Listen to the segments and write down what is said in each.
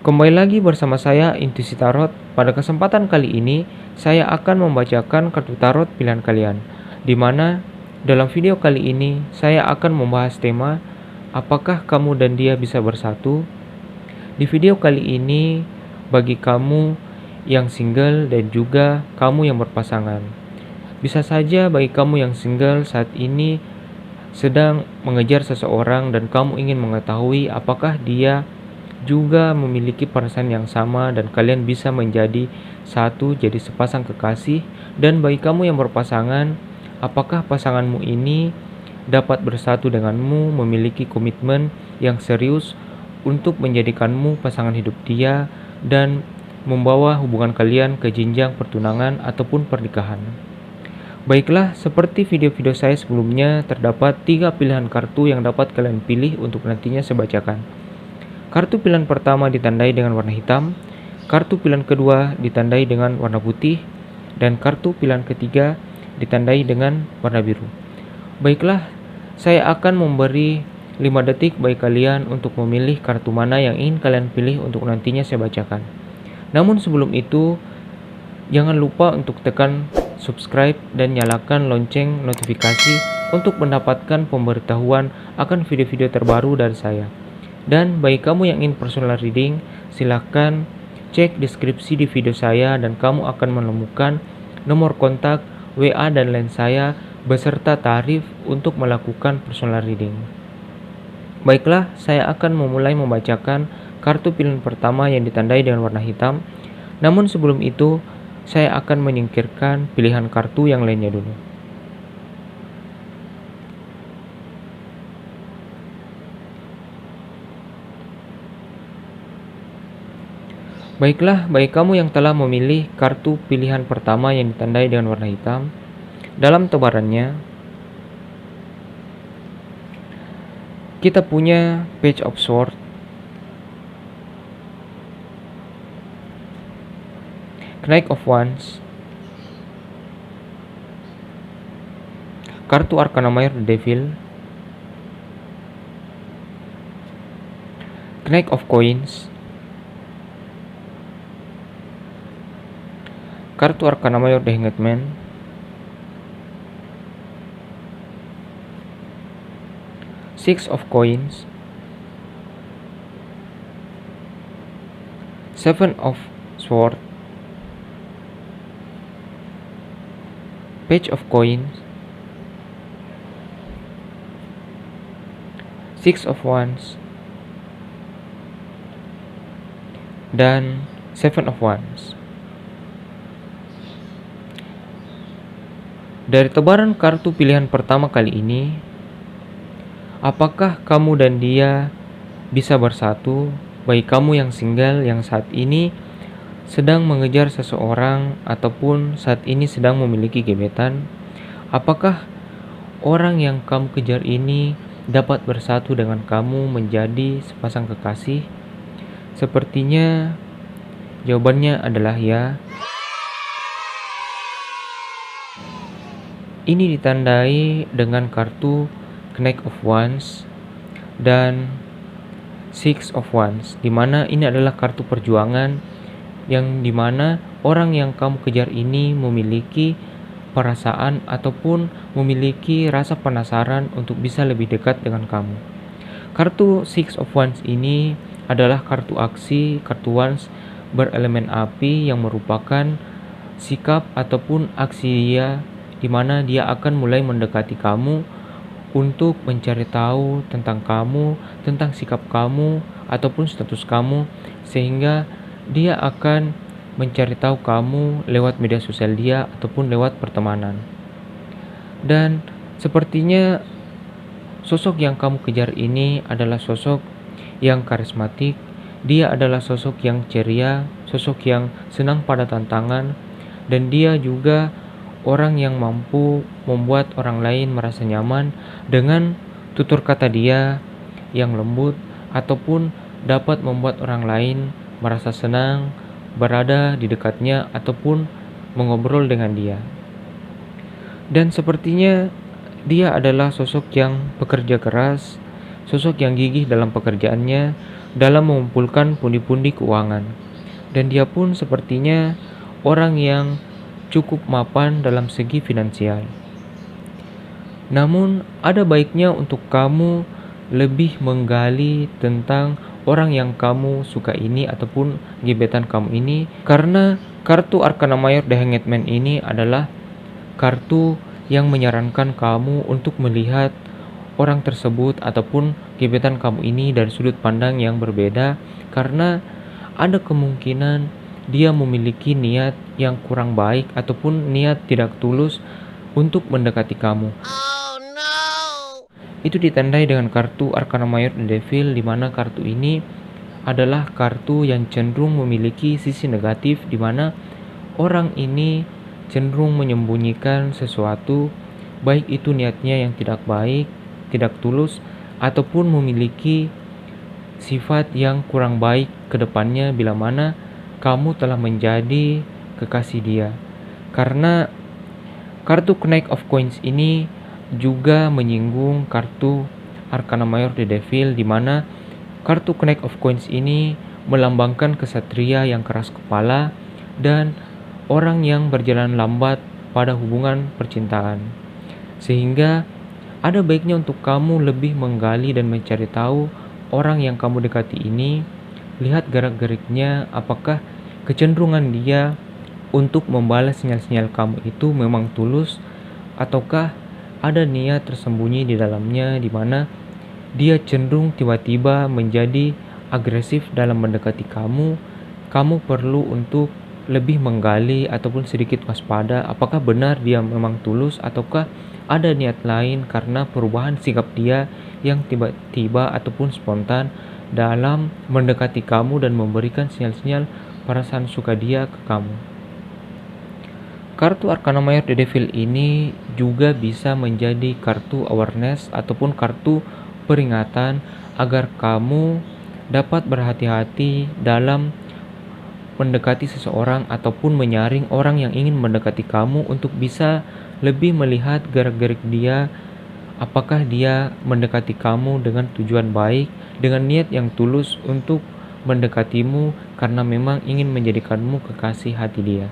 Kembali lagi bersama saya Intuisi Tarot. Pada kesempatan kali ini, saya akan membacakan kartu tarot pilihan kalian. Di mana dalam video kali ini saya akan membahas tema apakah kamu dan dia bisa bersatu. Di video kali ini bagi kamu yang single dan juga kamu yang berpasangan. Bisa saja bagi kamu yang single saat ini sedang mengejar seseorang dan kamu ingin mengetahui apakah dia juga memiliki perasaan yang sama dan kalian bisa menjadi satu, jadi sepasang kekasih. Dan bagi kamu yang berpasangan, apakah pasanganmu ini dapat bersatu denganmu, memiliki komitmen yang serius untuk menjadikanmu pasangan hidup dia dan membawa hubungan kalian ke jenjang pertunangan ataupun pernikahan. Baiklah, seperti video-video saya sebelumnya, terdapat 3 pilihan kartu yang dapat kalian pilih untuk nantinya saya bacakan. Kartu pilihan pertama ditandai dengan warna hitam, kartu pilihan kedua ditandai dengan warna putih, dan kartu pilihan ketiga ditandai dengan warna biru. Baiklah, saya akan memberi 5 detik bagi kalian untuk memilih kartu mana yang ingin kalian pilih untuk nantinya saya bacakan. Namun sebelum itu, jangan lupa untuk tekan subscribe dan nyalakan lonceng notifikasi untuk mendapatkan pemberitahuan akan video-video terbaru dari saya. Dan bagi kamu yang ingin personal reading, silahkan cek deskripsi di video saya dan kamu akan menemukan nomor kontak, WA dan lain saya beserta tarif untuk melakukan personal reading. Baiklah, saya akan memulai membacakan kartu pilihan pertama yang ditandai dengan warna hitam. Namun sebelum itu, saya akan menyingkirkan pilihan kartu yang lainnya dulu. Baiklah, bagi kamu yang telah memilih kartu pilihan pertama yang ditandai dengan warna hitam, dalam tebarannya kita punya Page of Swords, Knight of Wands, kartu Arcana Mayor The Devil, Knight of Coins, kartu Arcana Mayor The Hanged Man, Six of Coins, Seven of Swords, Page of Coins, Six of Wands, dan Seven of Wands. Dari tebaran kartu pilihan pertama kali ini, apakah kamu dan dia bisa bersatu? Bagi kamu yang single yang saat ini sedang mengejar seseorang ataupun saat ini sedang memiliki gebetan, apakah orang yang kamu kejar ini dapat bersatu dengan kamu menjadi sepasang kekasih? Sepertinya jawabannya adalah ya. Ini ditandai dengan kartu Knight of Wands dan Six of Wands, dimana ini adalah kartu perjuangan yang dimana orang yang kamu kejar ini memiliki perasaan ataupun memiliki rasa penasaran untuk bisa lebih dekat dengan kamu. Kartu Six of Wands ini adalah kartu aksi, kartu Wands berelemen api yang merupakan sikap ataupun aksi dia di mana dia akan mulai mendekati kamu untuk mencari tahu tentang kamu, tentang sikap kamu ataupun status kamu, sehingga dia akan mencari tahu kamu lewat media sosial dia ataupun lewat pertemanan. Dan sepertinya sosok yang kamu kejar ini adalah sosok yang karismatik. Dia adalah sosok yang ceria, sosok yang senang pada tantangan, dan dia juga orang yang mampu membuat orang lain merasa nyaman dengan tutur kata dia yang lembut ataupun dapat membuat orang lain merasa senang berada di dekatnya ataupun mengobrol dengan dia. Dan sepertinya dia adalah sosok yang pekerja keras, sosok yang gigih dalam pekerjaannya, dalam mengumpulkan pundi-pundi keuangan. Dan dia pun sepertinya orang yang cukup mapan dalam segi finansial. Namun, ada baiknya untuk kamu lebih menggali tentang orang yang kamu suka ini ataupun gebetan kamu ini, karena kartu Arcana Mayor The Hanged Man ini adalah kartu yang menyarankan kamu untuk melihat orang tersebut ataupun gebetan kamu ini dari sudut pandang yang berbeda, karena ada kemungkinan dia memiliki niat yang kurang baik ataupun niat tidak tulus untuk mendekati kamu. Itu ditandai dengan kartu Arcana Mayor The Devil, di mana kartu ini adalah kartu yang cenderung memiliki sisi negatif, di mana orang ini cenderung menyembunyikan sesuatu, baik itu niatnya yang tidak baik, tidak tulus, ataupun memiliki sifat yang kurang baik ke depannya bila mana kamu telah menjadi kekasih dia. Karena kartu Knight of Coins ini juga menyinggung kartu Arcana Mayor The Devil, di mana kartu Knight of Coins ini melambangkan kesatria yang keras kepala dan orang yang berjalan lambat pada hubungan percintaan. Sehingga ada baiknya untuk kamu lebih menggali dan mencari tahu orang yang kamu dekati ini, lihat gerak-geriknya, apakah kecenderungan dia untuk membalas sinyal-sinyal kamu itu memang tulus, ataukah ada niat tersembunyi di dalamnya, di mana dia cenderung tiba-tiba menjadi agresif dalam mendekati kamu. Kamu perlu untuk lebih menggali ataupun sedikit waspada, apakah benar dia memang tulus ataukah ada niat lain karena perubahan sikap dia yang tiba-tiba ataupun spontan dalam mendekati kamu dan memberikan sinyal-sinyal perasaan suka dia ke kamu. Kartu Arcana Mayor The Devil ini juga bisa menjadi kartu awareness ataupun kartu peringatan agar kamu dapat berhati-hati dalam mendekati seseorang ataupun menyaring orang yang ingin mendekati kamu, untuk bisa lebih melihat gerak-gerik dia, apakah dia mendekati kamu dengan tujuan baik, dengan niat yang tulus untuk mendekatimu karena memang ingin menjadikanmu kekasih hati dia.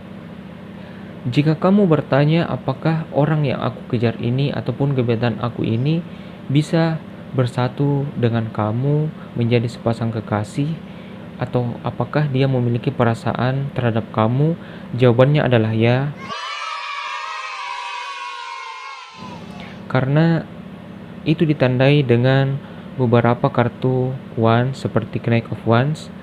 Jika kamu bertanya apakah orang yang aku kejar ini ataupun gebetan aku ini bisa bersatu dengan kamu menjadi sepasang kekasih, atau apakah dia memiliki perasaan terhadap kamu, jawabannya adalah ya. Karena itu ditandai dengan beberapa kartu wands seperti Knight of Wands,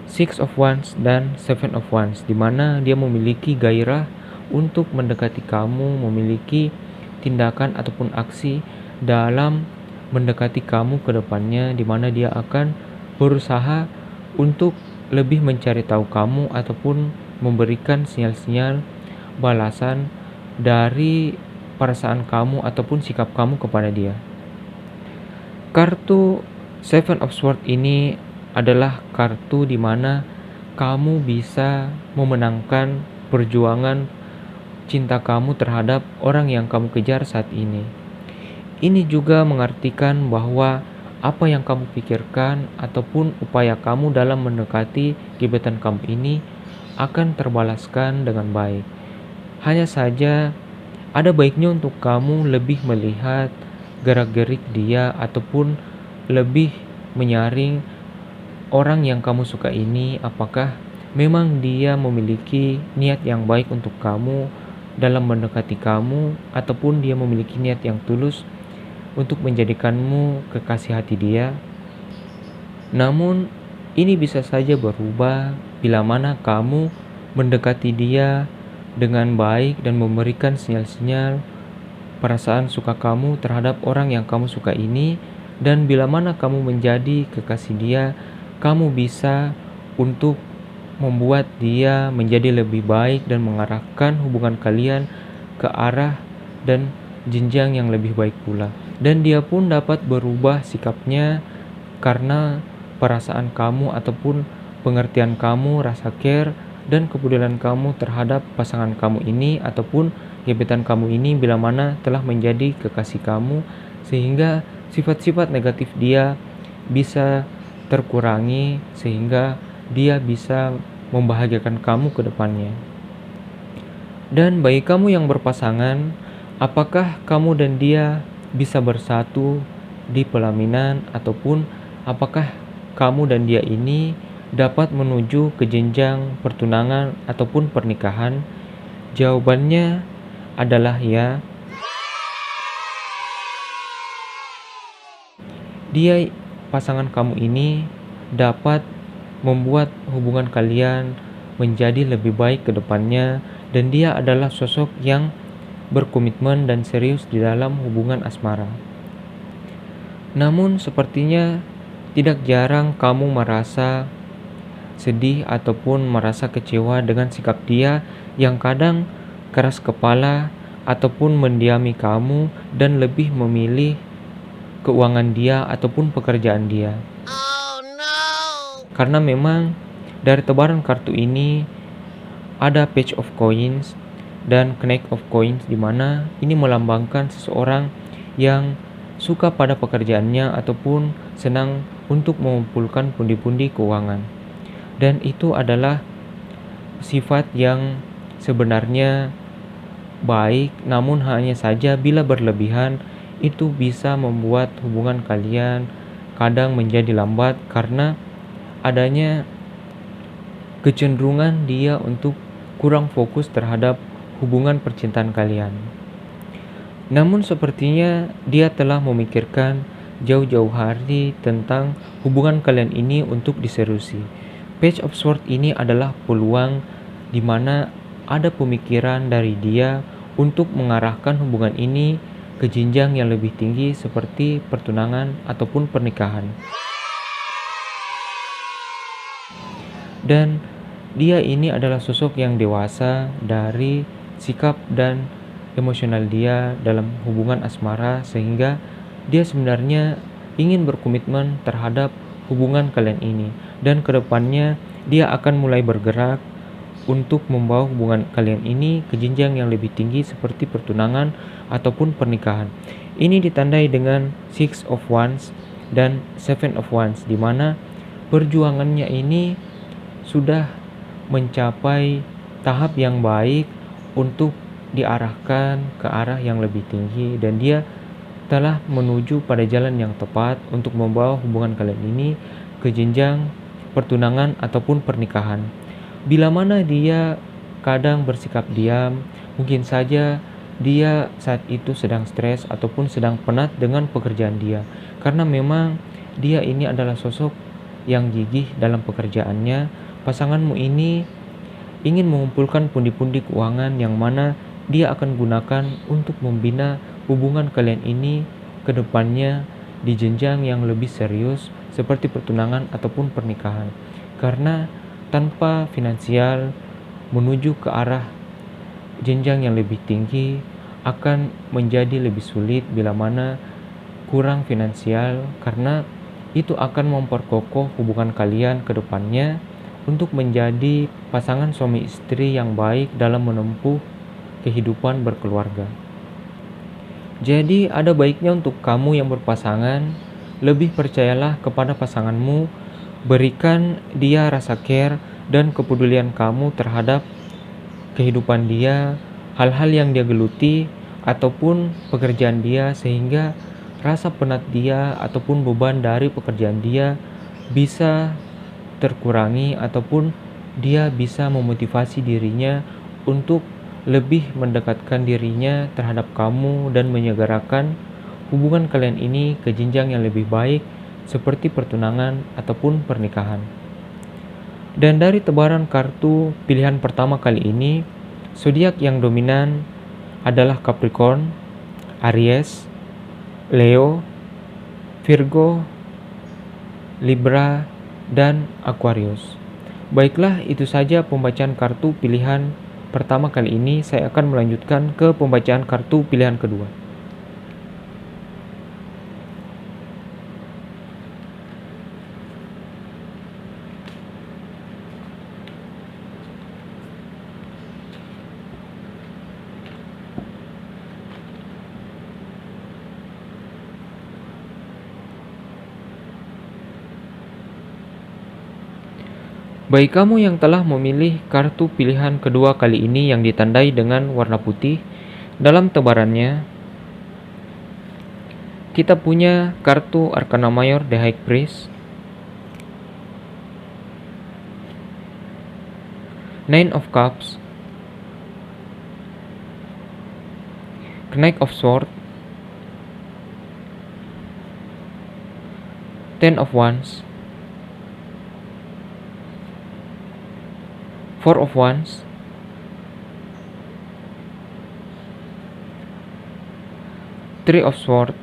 Six of Wands, dan Seven of Wands, di mana dia memiliki gairah untuk mendekati kamu, memiliki tindakan ataupun aksi dalam mendekati kamu ke depannya, di mana dia akan berusaha untuk lebih mencari tahu kamu ataupun memberikan sinyal-sinyal balasan dari perasaan kamu ataupun sikap kamu kepada dia. Kartu Seven of Swords ini adalah kartu di mana kamu bisa memenangkan perjuangan cinta kamu terhadap orang yang kamu kejar saat ini. Ini juga mengartikan bahwa apa yang kamu pikirkan ataupun upaya kamu dalam mendekati gebetan kamu ini akan terbalaskan dengan baik. Hanya saja ada baiknya untuk kamu lebih melihat gerak-gerik dia ataupun lebih menyaring orang yang kamu suka ini, apakah memang dia memiliki niat yang baik untuk kamu dalam mendekati kamu, ataupun dia memiliki niat yang tulus untuk menjadikanmu kekasih hati dia. Namun ini bisa saja berubah bila mana kamu mendekati dia dengan baik dan memberikan sinyal-sinyal perasaan suka kamu terhadap orang yang kamu suka ini, dan bila mana kamu menjadi kekasih dia, kamu bisa untuk membuat dia menjadi lebih baik dan mengarahkan hubungan kalian ke arah dan jenjang yang lebih baik pula. Dan dia pun dapat berubah sikapnya karena perasaan kamu ataupun pengertian kamu, rasa care dan kepedulian kamu terhadap pasangan kamu ini ataupun gebetan kamu ini bila mana telah menjadi kekasih kamu, sehingga sifat-sifat negatif dia bisa terkurangi sehingga dia bisa membahagiakan kamu ke depannya. Dan bagi kamu yang berpasangan, apakah kamu dan dia bisa bersatu di pelaminan, ataupun apakah kamu dan dia ini dapat menuju ke jenjang pertunangan ataupun pernikahan? Jawabannya adalah ya. Dia, pasangan kamu ini, dapat membuat hubungan kalian menjadi lebih baik ke depannya, dan dia adalah sosok yang berkomitmen dan serius di dalam hubungan asmara. Namun sepertinya tidak jarang kamu merasa sedih ataupun merasa kecewa dengan sikap dia yang kadang keras kepala ataupun mendiami kamu dan lebih memilih keuangan dia ataupun pekerjaan dia. Karena memang dari tebaran kartu ini ada Page of Coins dan Knight of Coins, di mana ini melambangkan seseorang yang suka pada pekerjaannya ataupun senang untuk mengumpulkan pundi-pundi keuangan. Dan itu adalah sifat yang sebenarnya baik, namun hanya saja bila berlebihan itu bisa membuat hubungan kalian kadang menjadi lambat karena adanya kecenderungan dia untuk kurang fokus terhadap hubungan percintaan kalian. Namun sepertinya dia telah memikirkan jauh-jauh hari tentang hubungan kalian ini untuk diseriusi. Page of Swords ini adalah peluang di mana ada pemikiran dari dia untuk mengarahkan hubungan ini ke jenjang yang lebih tinggi seperti pertunangan ataupun pernikahan. Dan dia ini adalah sosok yang dewasa dari sikap dan emosional dia dalam hubungan asmara, sehingga dia sebenarnya ingin berkomitmen terhadap hubungan kalian ini, dan kedepannya dia akan mulai bergerak untuk membawa hubungan kalian ini ke jenjang yang lebih tinggi seperti pertunangan ataupun pernikahan. Ini ditandai dengan Six of Wands dan Seven of Wands, di mana perjuangannya ini sudah mencapai tahap yang baik untuk diarahkan ke arah yang lebih tinggi, dan dia telah menuju pada jalan yang tepat untuk membawa hubungan kalian ini ke jenjang pertunangan ataupun pernikahan. Bila mana dia kadang bersikap diam, mungkin saja dia saat itu sedang stres ataupun sedang penat dengan pekerjaan dia, karena memang dia ini adalah sosok yang gigih dalam pekerjaannya. Pasanganmu ini ingin mengumpulkan pundi-pundi keuangan yang mana dia akan gunakan untuk membina hubungan kalian ini ke depannya di jenjang yang lebih serius seperti pertunangan ataupun pernikahan. Karena tanpa finansial menuju ke arah jenjang yang lebih tinggi akan menjadi lebih sulit bila mana kurang finansial, karena itu akan memperkokoh hubungan kalian ke depannya untuk menjadi pasangan suami istri yang baik dalam menempuh kehidupan berkeluarga. Jadi ada baiknya untuk kamu yang berpasangan, lebih percayalah kepada pasanganmu, berikan dia rasa care dan kepedulian kamu terhadap kehidupan dia, hal-hal yang dia geluti ataupun pekerjaan dia, sehingga rasa penat dia ataupun beban dari pekerjaan dia bisa terkurangi ataupun dia bisa memotivasi dirinya untuk lebih mendekatkan dirinya terhadap kamu dan menyegerakan hubungan kalian ini ke jenjang yang lebih baik seperti pertunangan ataupun pernikahan. Dan dari tebaran kartu pilihan pertama kali ini, zodiak yang dominan adalah Capricorn, Aries, Leo, Virgo, Libra, dan Aquarius. Baiklah, itu saja pembacaan kartu pilihan pertama kali ini. Saya akan melanjutkan ke pembacaan kartu pilihan kedua. Bagi kamu yang telah memilih kartu pilihan kedua kali ini yang ditandai dengan warna putih, dalam tebarannya kita punya kartu Arcana Mayor The High Priest, Nine of Cups, Knight of Swords, Ten of Wands, Four of Wands, Three of Swords,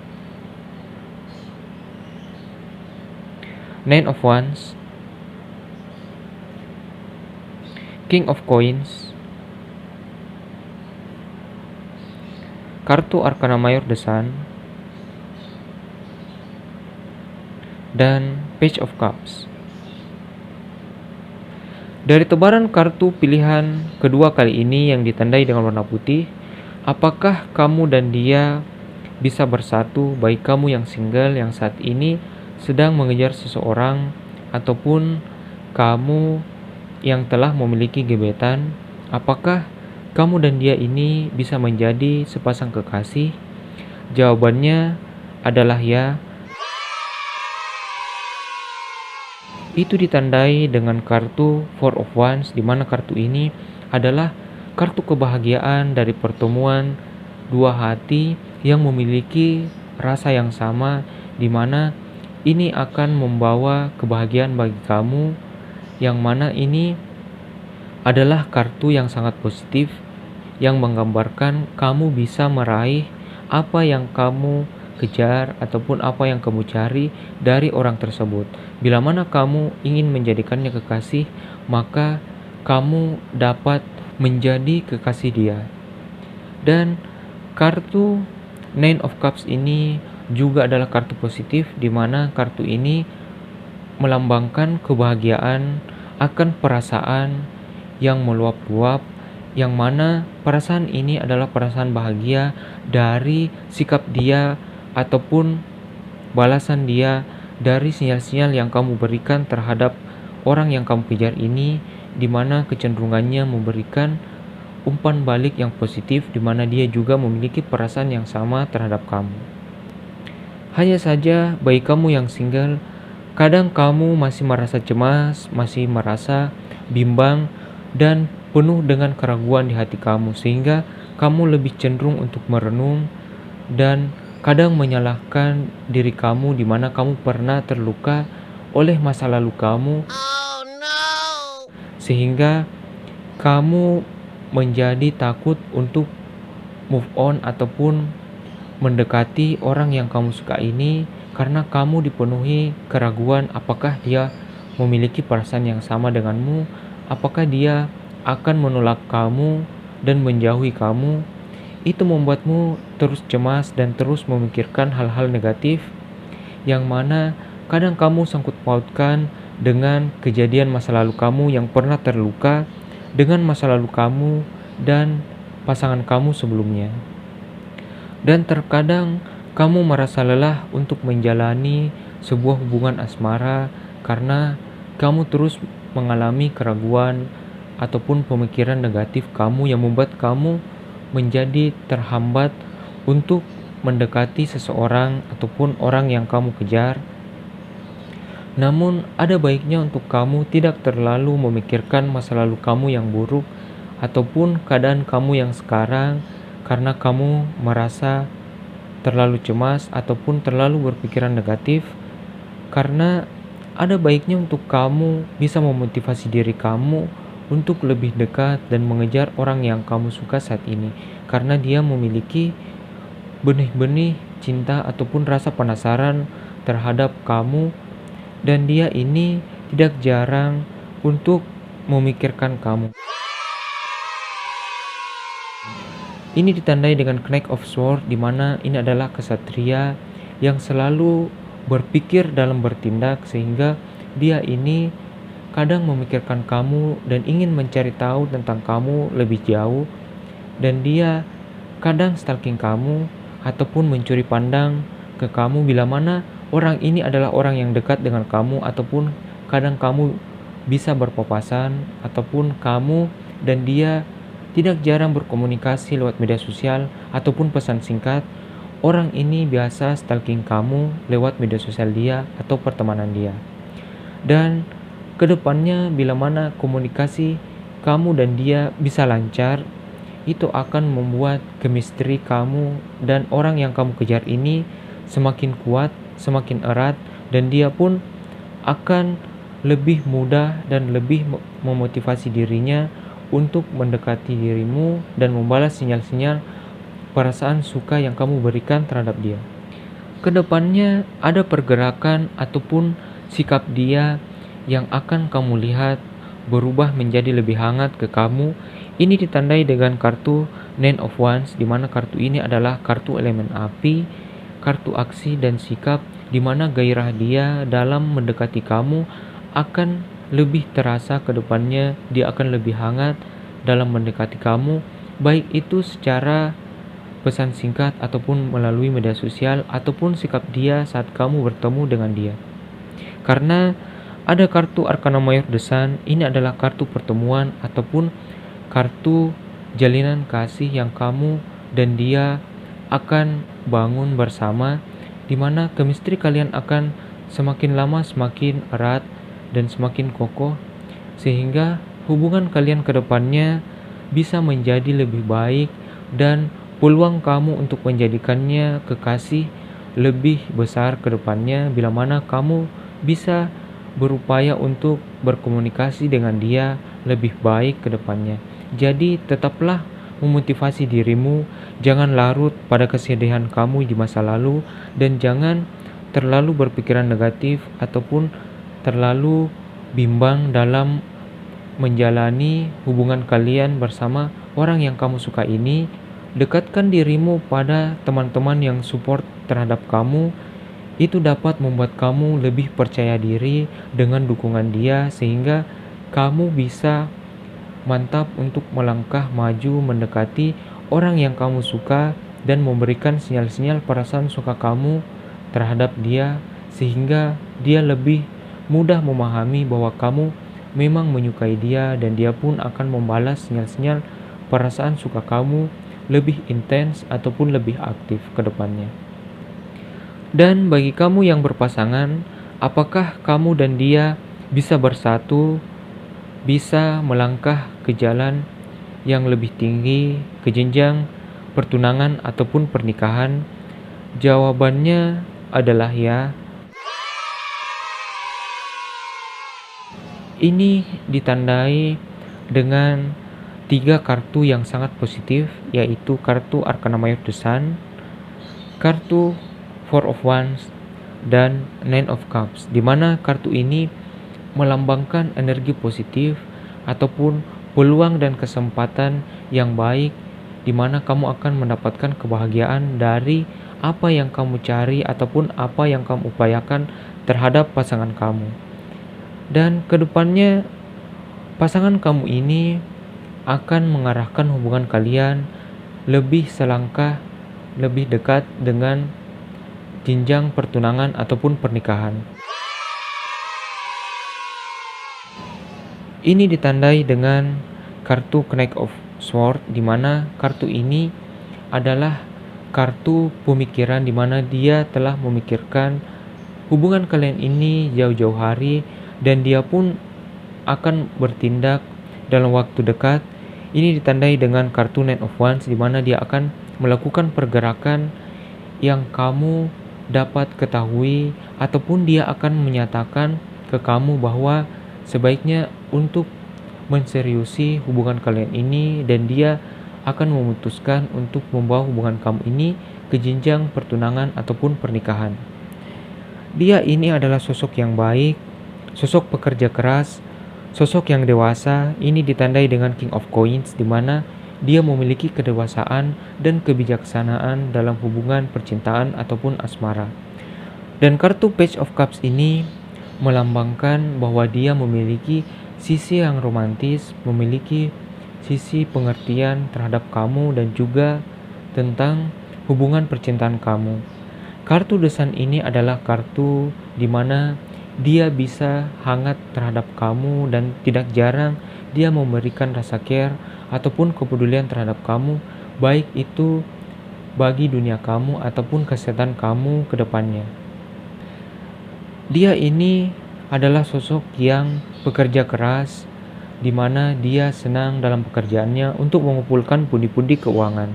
Nine of Wands, King of Coins, kartu Arcana Mayor The Sun, dan Page of Cups. Dari tebaran kartu pilihan kedua kali ini yang ditandai dengan warna putih, apakah kamu dan dia bisa bersatu, baik kamu yang single yang saat ini sedang mengejar seseorang, ataupun kamu yang telah memiliki gebetan, apakah kamu dan dia ini bisa menjadi sepasang kekasih? Jawabannya adalah ya. Itu ditandai dengan kartu Four of Wands, di mana kartu ini adalah kartu kebahagiaan dari pertemuan dua hati yang memiliki rasa yang sama, di mana ini akan membawa kebahagiaan bagi kamu, yang mana ini adalah kartu yang sangat positif yang menggambarkan kamu bisa meraih apa yang kamu kejar ataupun apa yang kamu cari dari orang tersebut. Bila mana kamu ingin menjadikannya kekasih, maka kamu dapat menjadi kekasih dia. Dan kartu Nine of Cups ini juga adalah kartu positif, di mana kartu ini melambangkan kebahagiaan akan perasaan yang meluap-luap, yang mana perasaan ini adalah perasaan bahagia dari sikap dia ataupun balasan dia dari sinyal-sinyal yang kamu berikan terhadap orang yang kamu kejar ini, di mana kecenderungannya memberikan umpan balik yang positif, di mana dia juga memiliki perasaan yang sama terhadap kamu. Hanya saja bagi kamu yang single, kadang kamu masih merasa cemas, masih merasa bimbang, dan penuh dengan keraguan di hati kamu, sehingga kamu lebih cenderung untuk merenung dan kadang menyalahkan diri kamu, di mana kamu pernah terluka oleh masa lalu kamu, sehingga kamu menjadi takut untuk move on ataupun mendekati orang yang kamu suka ini, karena kamu dipenuhi keraguan apakah dia memiliki perasaan yang sama denganmu, apakah dia akan menolak kamu dan menjauhi kamu. Itu membuatmu terus cemas dan terus memikirkan hal-hal negatif, yang mana kadang kamu sangkut pautkan dengan kejadian masa lalu kamu yang pernah terluka dengan masa lalu kamu dan pasangan kamu sebelumnya. Dan terkadang kamu merasa lelah untuk menjalani sebuah hubungan asmara karena kamu terus mengalami keraguan ataupun pemikiran negatif kamu yang membuat kamu menjadi terhambat untuk mendekati seseorang ataupun orang yang kamu kejar. Namun ada baiknya untuk kamu tidak terlalu memikirkan masa lalu kamu yang buruk ataupun keadaan kamu yang sekarang, karena kamu merasa terlalu cemas ataupun terlalu berpikiran negatif. Karena ada baiknya untuk kamu bisa memotivasi diri kamu untuk lebih dekat dan mengejar orang yang kamu suka saat ini, karena dia memiliki benih-benih cinta ataupun rasa penasaran terhadap kamu, dan dia ini tidak jarang untuk memikirkan kamu. Ini ditandai dengan Knight of Swords, di mana ini adalah kesatria yang selalu berpikir dalam bertindak, sehingga dia ini kadang memikirkan kamu dan ingin mencari tahu tentang kamu lebih jauh, dan dia kadang stalking kamu ataupun mencuri pandang ke kamu bila mana orang ini adalah orang yang dekat dengan kamu, ataupun kadang kamu bisa berpapasan ataupun kamu dan dia tidak jarang berkomunikasi lewat media sosial ataupun pesan singkat. Orang ini biasa stalking kamu lewat media sosial dia atau pertemanan dia. Dan kedepannya bila mana komunikasi kamu dan dia bisa lancar, itu akan membuat chemistry kamu dan orang yang kamu kejar ini semakin kuat, semakin erat, dan dia pun akan lebih mudah dan lebih memotivasi dirinya untuk mendekati dirimu dan membalas sinyal-sinyal perasaan suka yang kamu berikan terhadap dia. Kedepannya ada pergerakan ataupun sikap dia yang akan kamu lihat berubah menjadi lebih hangat ke kamu. Ini ditandai dengan kartu Nine of Wands, di mana kartu ini adalah kartu elemen api, kartu aksi dan sikap, di mana gairah dia dalam mendekati kamu akan lebih terasa ke depannya. Dia akan lebih hangat dalam mendekati kamu, baik itu secara pesan singkat ataupun melalui media sosial ataupun sikap dia saat kamu bertemu dengan dia. Karena ada kartu Arcana Mayor The Sun, ini adalah kartu pertemuan ataupun kartu jalinan kasih yang kamu dan dia akan bangun bersama, di mana chemistry kalian akan semakin lama semakin erat dan semakin kokoh, sehingga hubungan kalian ke depannya bisa menjadi lebih baik dan peluang kamu untuk menjadikannya kekasih lebih besar ke depannya bila mana kamu bisa berupaya untuk berkomunikasi dengan dia lebih baik ke depannya. Jadi tetaplah memotivasi dirimu, jangan larut pada kesedihan kamu di masa lalu dan jangan terlalu berpikiran negatif ataupun terlalu bimbang dalam menjalani hubungan kalian bersama orang yang kamu suka ini. Dekatkan dirimu pada teman-teman yang support terhadap kamu. Itu dapat membuat kamu lebih percaya diri dengan dukungan dia, sehingga kamu bisa mantap untuk melangkah maju mendekati orang yang kamu suka dan memberikan sinyal-sinyal perasaan suka kamu terhadap dia, sehingga dia lebih mudah memahami bahwa kamu memang menyukai dia dan dia pun akan membalas sinyal-sinyal perasaan suka kamu lebih intens ataupun lebih aktif ke depannya. Dan bagi kamu yang berpasangan, apakah kamu dan dia bisa bersatu, bisa melangkah ke jalan yang lebih tinggi, ke jenjang pertunangan ataupun pernikahan? Jawabannya adalah ya. Ini ditandai dengan 3 kartu yang sangat positif, yaitu kartu Arcana Mayor The Sun, kartu Four of Wands, dan Nine of Cups, di mana kartu ini melambangkan energi positif ataupun peluang dan kesempatan yang baik, di mana kamu akan mendapatkan kebahagiaan dari apa yang kamu cari ataupun apa yang kamu upayakan terhadap pasangan kamu. Dan kedepannya pasangan kamu ini akan mengarahkan hubungan kalian lebih selangkah lebih dekat dengan jenjang pertunangan ataupun pernikahan. Ini ditandai dengan kartu Knight of Swords, di mana kartu ini adalah kartu pemikiran, di mana dia telah memikirkan hubungan kalian ini jauh-jauh hari dan dia pun akan bertindak dalam waktu dekat. Ini ditandai dengan kartu Nine of Wands, di mana dia akan melakukan pergerakan yang kamu dapat ketahui ataupun dia akan menyatakan ke kamu bahwa sebaiknya untuk menseriusi hubungan kalian ini dan dia akan memutuskan untuk membawa hubungan kamu ini ke jenjang pertunangan ataupun pernikahan. Dia ini adalah sosok yang baik, sosok pekerja keras, sosok yang dewasa. Ini ditandai dengan King of Coins, di mana dia memiliki kedewasaan dan kebijaksanaan dalam hubungan percintaan ataupun asmara. Dan kartu Page of Cups ini melambangkan bahwa dia memiliki sisi yang romantis, memiliki sisi pengertian terhadap kamu dan juga tentang hubungan percintaan kamu. Kartu The Sun ini adalah kartu di mana dia bisa hangat terhadap kamu dan tidak jarang dia memberikan rasa care ataupun kepedulian terhadap kamu, baik itu bagi dunia kamu ataupun kesehatan kamu ke depannya. Dia ini adalah sosok yang bekerja keras, di mana dia senang dalam pekerjaannya untuk mengumpulkan pundi-pundi keuangan.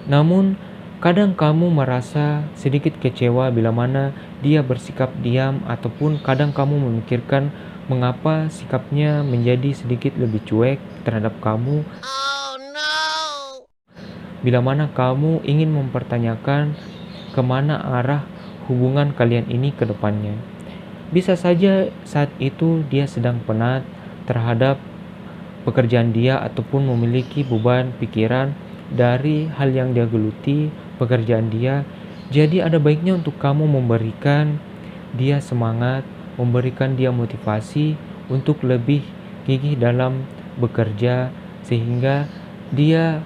Namun, kadang kamu merasa sedikit kecewa bila mana dia bersikap diam ataupun kadang kamu memikirkan mengapa sikapnya menjadi sedikit lebih cuek terhadap kamu bila mana kamu ingin mempertanyakan kemana arah hubungan kalian ini ke depannya. Bisa saja saat itu dia sedang penat terhadap pekerjaan dia ataupun memiliki beban pikiran dari hal yang dia geluti, pekerjaan dia. Jadi ada baiknya untuk kamu memberikan dia semangat, memberikan dia motivasi untuk lebih gigih dalam bekerja sehingga dia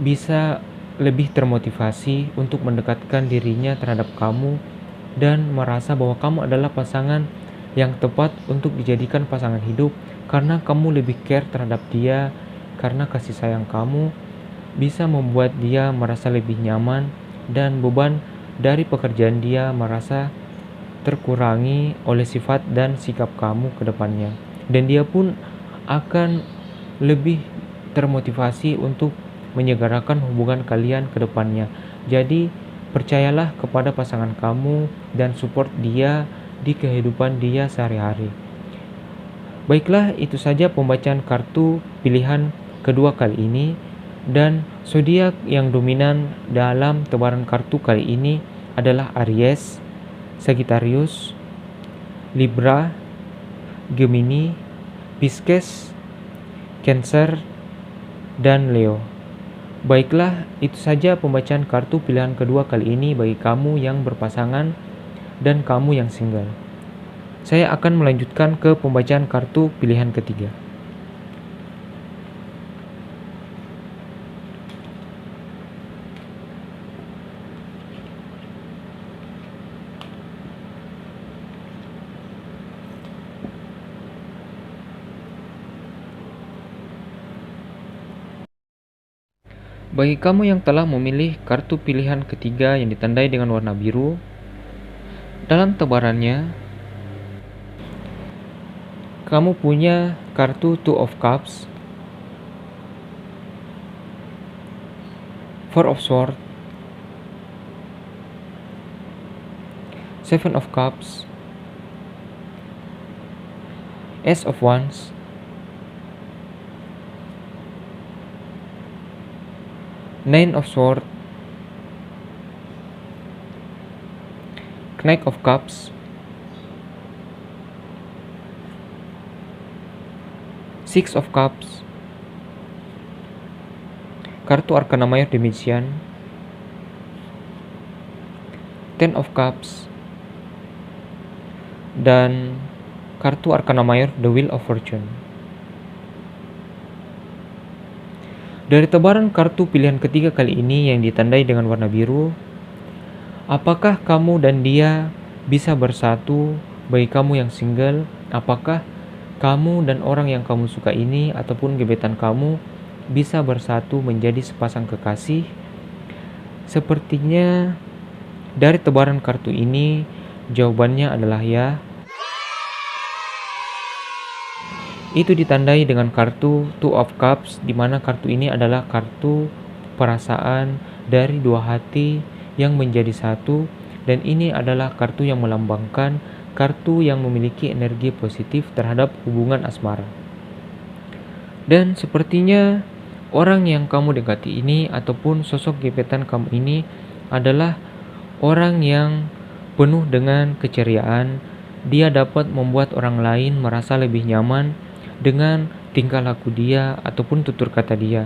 bisa lebih termotivasi untuk mendekatkan dirinya terhadap kamu dan merasa bahwa kamu adalah pasangan yang tepat untuk dijadikan pasangan hidup karena kamu lebih care terhadap dia, karena kasih sayang kamu bisa membuat dia merasa lebih nyaman dan beban dari pekerjaan dia merasa terkurangi oleh sifat dan sikap kamu ke depannya. Dan dia pun akan lebih termotivasi untuk menyegarakan hubungan kalian ke depannya. Jadi, percayalah kepada pasangan kamu dan support dia di kehidupan dia sehari-hari. Baiklah, itu saja pembacaan kartu pilihan kedua kali ini. Dan zodiak yang dominan dalam tebaran kartu kali ini adalah Aries, Sagittarius, Libra, Gemini, Pisces, Cancer, dan Leo. Baiklah, itu saja pembacaan kartu pilihan kedua kali ini bagi kamu yang berpasangan dan kamu yang single. Saya akan melanjutkan ke pembacaan kartu pilihan ketiga. Bagi kamu yang telah memilih kartu pilihan ketiga yang ditandai dengan warna biru, dalam tebarannya, kamu punya kartu Two of Cups, Four of Swords, Seven of Cups, Ace of Wands, Nine of Swords, Knight of Cups, Six of Cups, kartu Arcana Mayor The Magician, Ten of Cups, dan kartu Arcana Mayor The Wheel of Fortune. Dari tebaran kartu pilihan ketiga kali ini yang ditandai dengan warna biru, apakah kamu dan dia bisa bersatu? Bagi kamu yang single, apakah kamu dan orang yang kamu suka ini ataupun gebetan kamu bisa bersatu menjadi sepasang kekasih? Sepertinya dari tebaran kartu ini jawabannya adalah ya. Itu ditandai dengan kartu Two of Cups, di mana kartu ini adalah kartu perasaan dari dua hati yang menjadi satu, dan ini adalah kartu yang melambangkan kartu yang memiliki energi positif terhadap hubungan asmara. Dan sepertinya orang yang kamu dekati ini ataupun sosok gebetan kamu ini adalah orang yang penuh dengan keceriaan. Dia dapat membuat orang lain merasa lebih nyaman dengan tingkah laku dia ataupun tutur kata dia.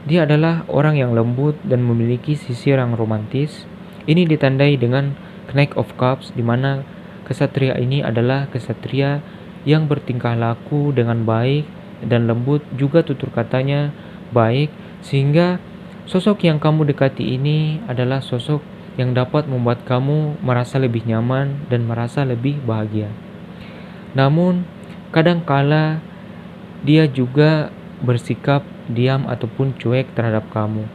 Dia adalah orang yang lembut dan memiliki sisi yang romantis. Ini ditandai dengan Knight of Cups, di mana kesatria ini adalah kesatria yang bertingkah laku dengan baik dan lembut, juga tutur katanya baik, sehingga sosok yang kamu dekati ini adalah sosok yang dapat membuat kamu merasa lebih nyaman dan merasa lebih bahagia. Namun, kadangkala dia juga bersikap diam ataupun cuek terhadap kamu.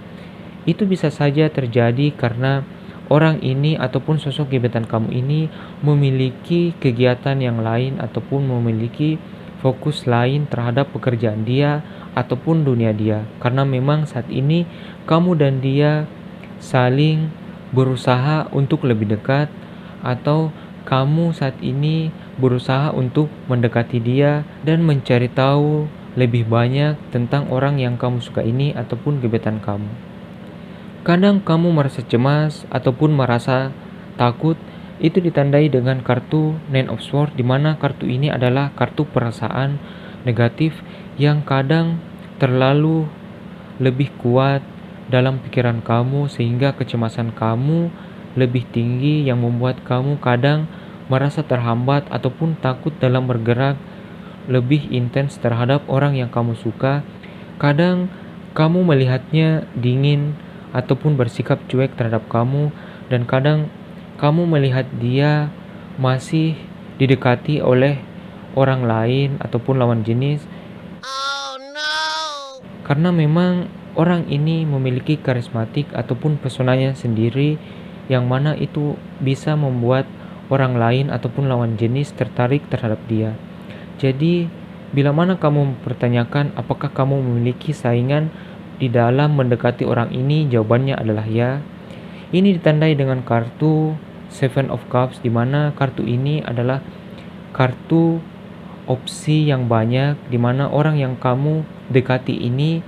Itu bisa saja terjadi karena orang ini ataupun sosok gebetan kamu ini memiliki kegiatan yang lain ataupun memiliki fokus lain terhadap pekerjaan dia ataupun dunia dia. Karena memang saat ini kamu dan dia saling berusaha untuk lebih dekat, atau kamu saat ini berusaha untuk mendekati dia dan mencari tahu lebih banyak tentang orang yang kamu suka ini ataupun gebetan kamu. Kadang kamu merasa cemas ataupun merasa takut, itu ditandai dengan kartu Nine of Swords, di mana kartu ini adalah kartu perasaan negatif yang kadang terlalu lebih kuat dalam pikiran kamu sehingga kecemasan kamu lebih tinggi yang membuat kamu kadang merasa terhambat ataupun takut dalam bergerak lebih intens terhadap orang yang kamu suka. Kadang kamu melihatnya dingin ataupun bersikap cuek terhadap kamu, dan kadang kamu melihat dia masih didekati oleh orang lain ataupun lawan jenis. Karena memang orang ini memiliki karismatik ataupun pesonanya sendiri, yang mana itu bisa membuat orang lain ataupun lawan jenis tertarik terhadap dia. Jadi, bila mana kamu mempertanyakan apakah kamu memiliki saingan di dalam mendekati orang ini, jawabannya adalah ya. Ini ditandai dengan kartu Seven of Cups, di mana kartu ini adalah kartu opsi yang banyak, di mana orang yang kamu dekati ini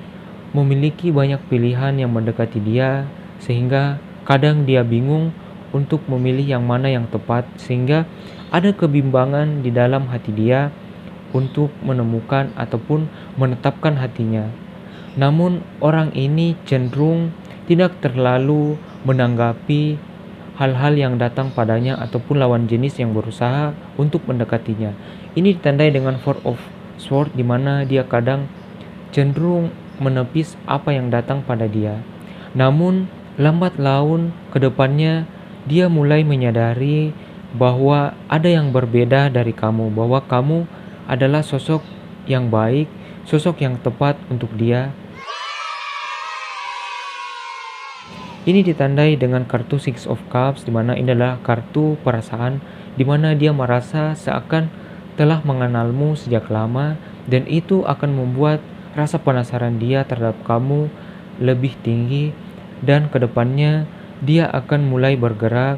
memiliki banyak pilihan yang mendekati dia, sehingga kadang dia bingung untuk memilih yang mana yang tepat, sehingga ada kebimbangan di dalam hati dia untuk menemukan ataupun menetapkan hatinya. Namun orang ini cenderung tidak terlalu menanggapi hal-hal yang datang padanya ataupun lawan jenis yang berusaha untuk mendekatinya. Ini ditandai dengan Four of Swords, di mana dia kadang cenderung menepis apa yang datang pada dia. Namun lambat laun ke depannya dia mulai menyadari bahwa ada yang berbeda dari kamu, bahwa kamu adalah sosok yang baik, sosok yang tepat untuk dia. Ini ditandai dengan kartu Six of Cups, di mana ini adalah kartu perasaan, di mana dia merasa seakan telah mengenalmu sejak lama, dan itu akan membuat rasa penasaran dia terhadap kamu lebih tinggi, dan kedepannya dia akan mulai bergerak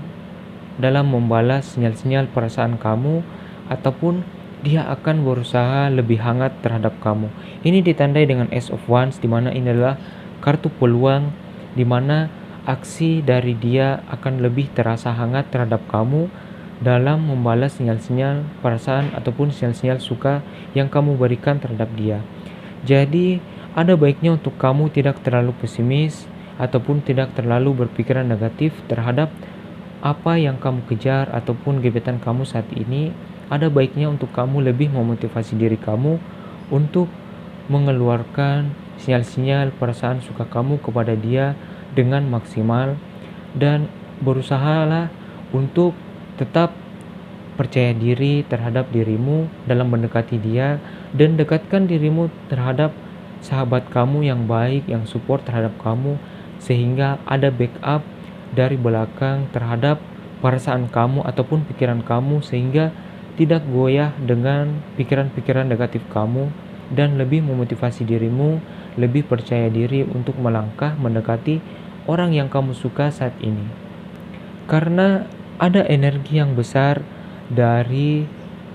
dalam membalas sinyal-sinyal perasaan kamu, ataupun dia akan berusaha lebih hangat terhadap kamu. Ini ditandai dengan Ace of Wands, di mana ini adalah kartu peluang, di mana aksi dari dia akan lebih terasa hangat terhadap kamu dalam membalas sinyal-sinyal perasaan ataupun sinyal-sinyal suka yang kamu berikan terhadap dia. Jadi, ada baiknya untuk kamu tidak terlalu pesimis ataupun tidak terlalu berpikiran negatif terhadap apa yang kamu kejar ataupun gebetan kamu saat ini. Ada baiknya untuk kamu lebih memotivasi diri kamu untuk mengeluarkan sinyal-sinyal perasaan suka kamu kepada dia dengan maksimal, dan berusahalah untuk tetap percaya diri terhadap dirimu dalam mendekati dia, dan dekatkan dirimu terhadap sahabat kamu yang baik, yang support terhadap kamu, sehingga ada backup dari belakang terhadap perasaan kamu ataupun pikiran kamu, sehingga tidak goyah dengan pikiran-pikiran negatif kamu, dan lebih memotivasi dirimu, lebih percaya diri untuk melangkah mendekati orang yang kamu suka saat ini. Karena ada energi yang besar dari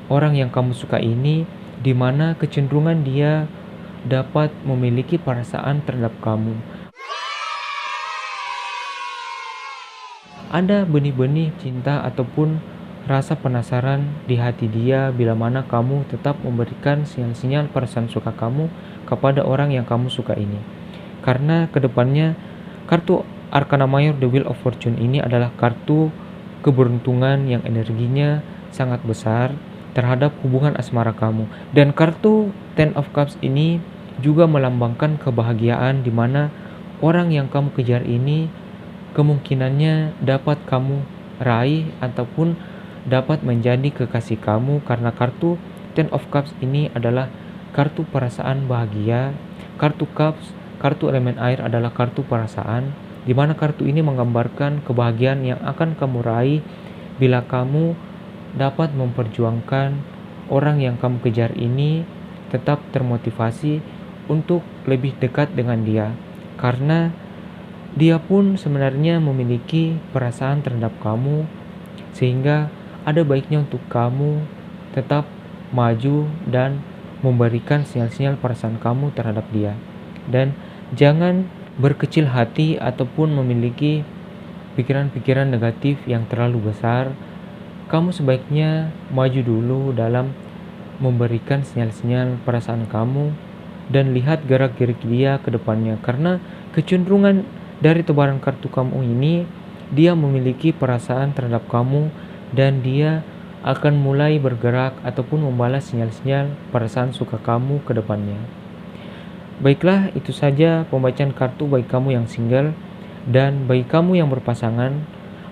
orang yang kamu suka ini, di mana kecenderungan dia dapat memiliki perasaan terhadap kamu. Ada benih-benih cinta ataupun rasa penasaran di hati dia bila mana kamu tetap memberikan sinyal-sinyal perasaan suka kamu kepada orang yang kamu suka ini. Karena kedepannya kartu Arcana Mayor The Wheel of Fortune ini adalah kartu keberuntungan yang energinya sangat besar terhadap hubungan asmara kamu. Dan kartu Ten of Cups ini juga melambangkan kebahagiaan, di mana orang yang kamu kejar ini kemungkinannya dapat kamu raih ataupun dapat menjadi kekasih kamu, karena kartu Ten of Cups ini adalah kartu perasaan bahagia. Kartu Cups, kartu elemen air adalah kartu perasaan, di mana kartu ini menggambarkan kebahagiaan yang akan kamu raih bila kamu dapat memperjuangkan orang yang kamu kejar ini tetap termotivasi untuk lebih dekat dengan dia, karena dia pun sebenarnya memiliki perasaan terhadap kamu, sehingga ada baiknya untuk kamu tetap maju dan memberikan sinyal-sinyal perasaan kamu terhadap dia. Dan jangan berkecil hati ataupun memiliki pikiran-pikiran negatif yang terlalu besar. Kamu sebaiknya maju dulu dalam memberikan sinyal-sinyal perasaan kamu dan lihat gerak-gerik dia ke depannya, karena kecenderungan dari tebaran kartu kamu ini, dia memiliki perasaan terhadap kamu dan dia akan mulai bergerak ataupun membalas sinyal-sinyal perasaan suka kamu ke depannya. Baiklah, itu saja pembacaan kartu bagi kamu yang single. Dan bagi kamu yang berpasangan,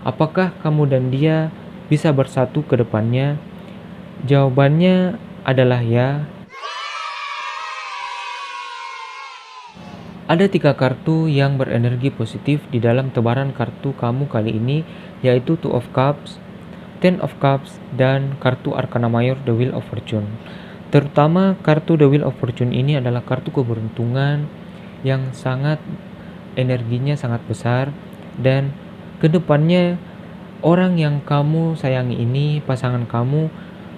apakah kamu dan dia bisa bersatu ke depannya? Jawabannya adalah ya. Ada 3 kartu yang berenergi positif di dalam tebaran kartu kamu kali ini, yaitu Two of Cups, Ten of Cups, dan kartu Arcana Mayor The Wheel of Fortune. Terutama kartu The Wheel of Fortune ini adalah kartu keberuntungan yang energinya sangat besar, dan kedepannya orang yang kamu sayangi ini, pasangan kamu,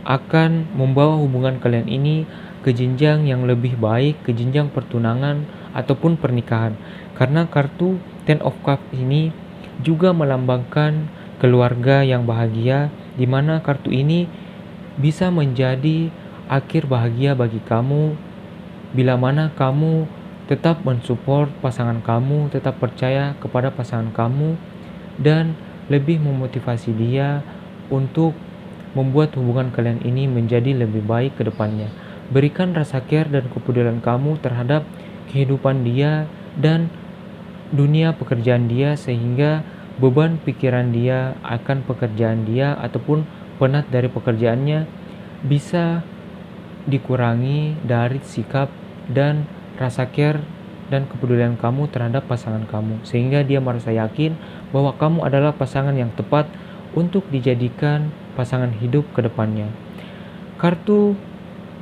akan membawa hubungan kalian ini ke jenjang yang lebih baik, ke jenjang pertunangan ataupun pernikahan. Karena kartu Ten of Cups ini juga melambangkan keluarga yang bahagia, di mana kartu ini bisa menjadi akhir bahagia bagi kamu bila mana kamu tetap mensupport pasangan kamu, tetap percaya kepada pasangan kamu, dan lebih memotivasi dia untuk membuat hubungan kalian ini menjadi lebih baik ke depannya. Berikan rasa care dan kepedulian kamu terhadap kehidupan dia dan dunia pekerjaan dia, sehingga beban pikiran dia akan pekerjaan dia ataupun penat dari pekerjaannya bisa dikurangi dari sikap dan rasa care dan kepedulian kamu terhadap pasangan kamu, sehingga dia merasa yakin bahwa kamu adalah pasangan yang tepat untuk dijadikan pasangan hidup ke depannya. Kartu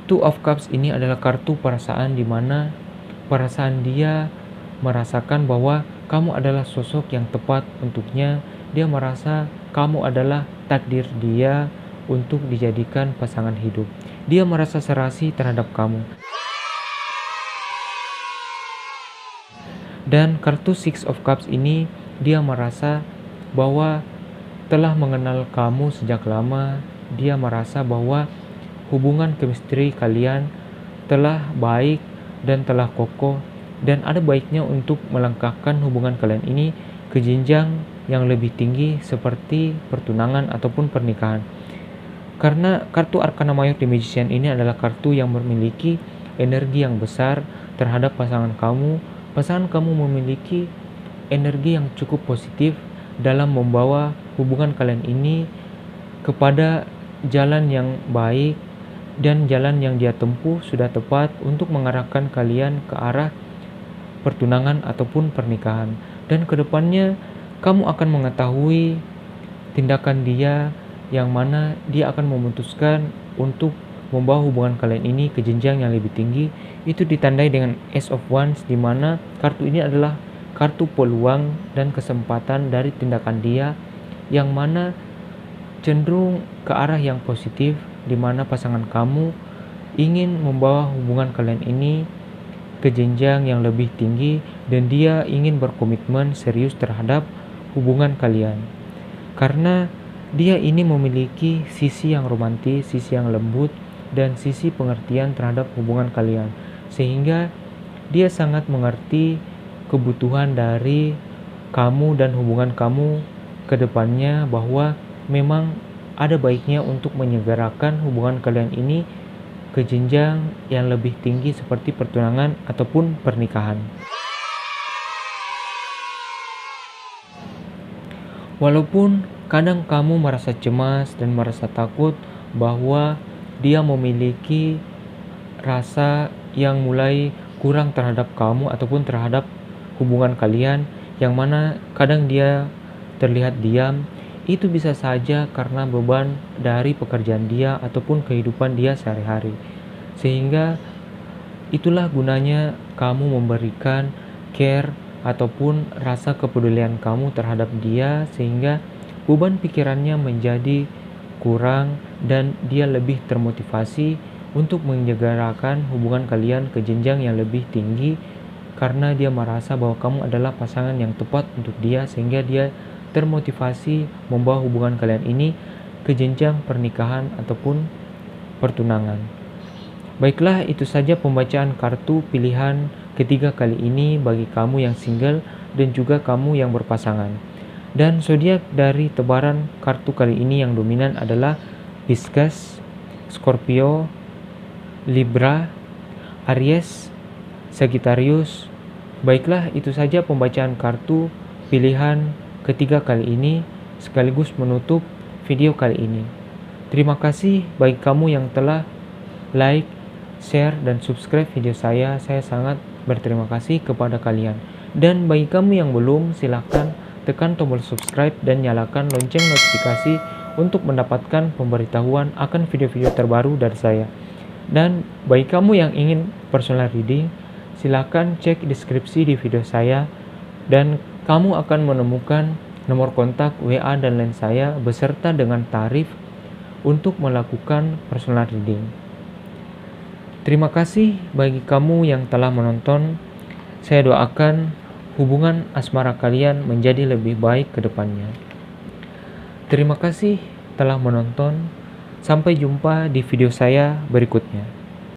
Two of Cups ini adalah kartu perasaan, di mana perasaan dia merasakan bahwa kamu adalah sosok yang tepat untuknya. Dia merasa kamu adalah takdir dia untuk dijadikan pasangan hidup. Dia merasa serasi terhadap kamu. Dan kartu Six of Cups ini, dia merasa bahwa telah mengenal kamu sejak lama. Dia merasa bahwa hubungan chemistry kalian telah baik dan telah kokoh, dan ada baiknya untuk melangkahkan hubungan kalian ini ke jenjang yang lebih tinggi seperti pertunangan ataupun pernikahan. Karena kartu Arcana Mayor The Magician ini adalah kartu yang memiliki energi yang besar terhadap pasangan kamu. Pasangan kamu memiliki energi yang cukup positif dalam membawa hubungan kalian ini kepada jalan yang baik, dan jalan yang dia tempuh sudah tepat untuk mengarahkan kalian ke arah pertunangan ataupun pernikahan. Dan kedepannya kamu akan mengetahui tindakan dia, yang mana dia akan memutuskan untuk membawa hubungan kalian ini ke jenjang yang lebih tinggi. Itu ditandai dengan Ace of Wands, di mana kartu ini adalah kartu peluang dan kesempatan dari tindakan dia, yang mana cenderung ke arah yang positif, di mana pasangan kamu ingin membawa hubungan kalian ini ke jenjang yang lebih tinggi, dan dia ingin berkomitmen serius terhadap hubungan kalian. Karena dia ini memiliki sisi yang romantis, sisi yang lembut, dan sisi pengertian terhadap hubungan kalian, sehingga dia sangat mengerti kebutuhan dari kamu dan hubungan kamu ke depannya, bahwa memang ada baiknya untuk menyegerakan hubungan kalian ini ke jenjang yang lebih tinggi seperti pertunangan ataupun pernikahan. Walaupun kadang kamu merasa cemas dan merasa takut bahwa dia memiliki rasa yang mulai kurang terhadap kamu ataupun terhadap hubungan kalian, yang mana kadang dia terlihat diam, itu bisa saja karena beban dari pekerjaan dia ataupun kehidupan dia sehari-hari. Sehingga itulah gunanya kamu memberikan care ataupun rasa kepedulian kamu terhadap dia, sehingga beban pikirannya menjadi kurang dan dia lebih termotivasi untuk menjegarakan hubungan kalian ke jenjang yang lebih tinggi, karena dia merasa bahwa kamu adalah pasangan yang tepat untuk dia, sehingga dia termotivasi membawa hubungan kalian ini ke jenjang pernikahan ataupun pertunangan. Baiklah, itu saja pembacaan kartu pilihan ketiga kali ini bagi kamu yang single dan juga kamu yang berpasangan. Dan zodiak dari tebaran kartu kali ini yang dominan adalah Pisces, Scorpio, Libra, Aries, Sagittarius. Baiklah, itu saja pembacaan kartu pilihan ketiga kali ini sekaligus menutup video kali ini. Terima kasih bagi kamu yang telah like, share, dan subscribe video saya sangat berterima kasih kepada kalian. Dan bagi kamu yang belum, silahkan tekan tombol subscribe dan nyalakan lonceng notifikasi untuk mendapatkan pemberitahuan akan video-video terbaru dari saya. Dan bagi kamu yang ingin personal reading, silahkan cek deskripsi di video saya dan kamu akan menemukan nomor kontak WA dan line saya beserta dengan tarif untuk melakukan personal reading. Terima kasih bagi kamu yang telah menonton. Saya doakan hubungan asmara kalian menjadi lebih baik ke depannya. Terima kasih telah menonton. Sampai jumpa di video saya berikutnya.